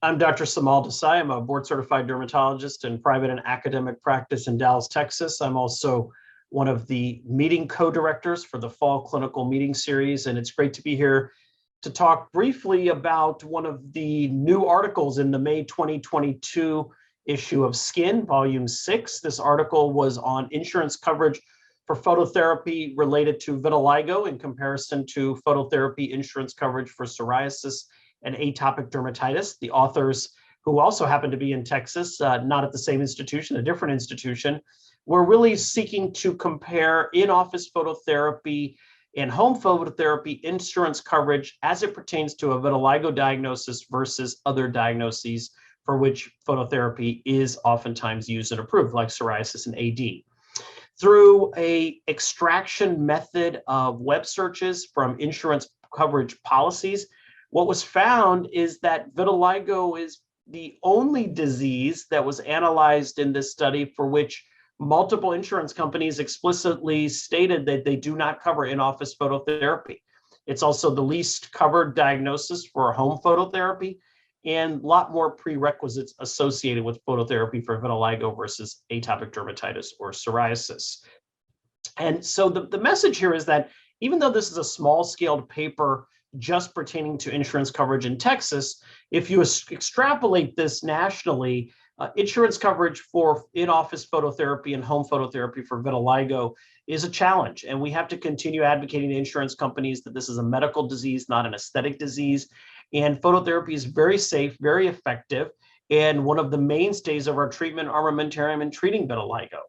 I'm Dr. Seemal Desai. I'm a board-certified dermatologist in private and academic practice in Dallas, Texas. I'm also one of the meeting co-directors for the Fall Clinical Meeting Series, and it's great to be here to talk briefly about one of the new articles in the May 2022 issue of Skin, Volume 6. This article was on insurance coverage for phototherapy related to vitiligo in comparison to phototherapy insurance coverage for psoriasis and atopic dermatitis. The authors, who also happen to be in Texas, not at the same institution, a different institution, were really seeking to compare in-office phototherapy and home phototherapy insurance coverage as it pertains to a vitiligo diagnosis versus other diagnoses for which phototherapy is oftentimes used and approved, like psoriasis and AD. Through an extraction method of web searches from insurance coverage policies, what was found is that vitiligo is the only disease that was analyzed in this study for which multiple insurance companies explicitly stated that they do not cover in-office phototherapy. It's also the least covered diagnosis for home phototherapy, and a lot more prerequisites associated with phototherapy for vitiligo versus atopic dermatitis or psoriasis. And so the message here is that even though this is a small-scaled paper just pertaining to insurance coverage in Texas, if you extrapolate this nationally, insurance coverage for in-office phototherapy and home phototherapy for vitiligo is a challenge. And we have to continue advocating to insurance companies that this is a medical disease, not an aesthetic disease. And phototherapy is very safe, very effective, and one of the mainstays of our treatment armamentarium in treating vitiligo.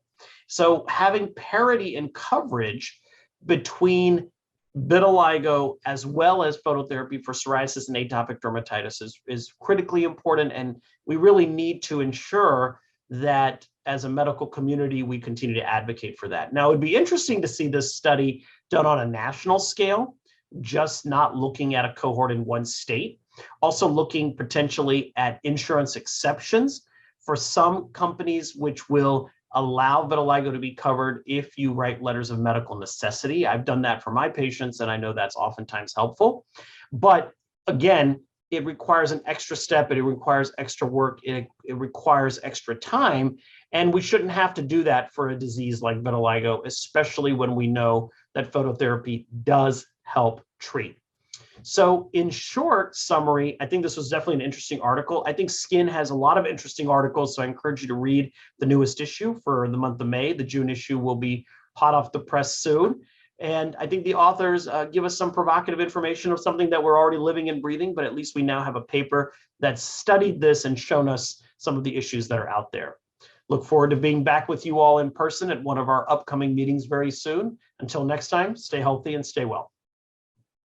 So having parity in coverage between vitiligo as well as phototherapy for psoriasis and atopic dermatitis is critically important, and we really need to ensure that as a medical community we continue to advocate for that. Now, it would be interesting to see this study done on a national scale, just not looking at a cohort in one state, also looking potentially at insurance exceptions for some companies which will allow vitiligo to be covered if you write letters of medical necessity. I've done that for my patients, and I know that's oftentimes helpful. But again, it requires an extra step, it requires extra work, it requires extra time, and we shouldn't have to do that for a disease like vitiligo, especially when we know that phototherapy does help treat. So in short summary, I think this was definitely an interesting article. I think Skin has a lot of interesting articles, so I encourage you to read the newest issue for the month of May. The June issue will be hot off the press soon. And I think the authors give us some provocative information of something that we're already living and breathing, but at least we now have a paper that's studied this and shown us some of the issues that are out there. Look forward to being back with you all in person at one of our upcoming meetings very soon. Until next time, stay healthy and stay well.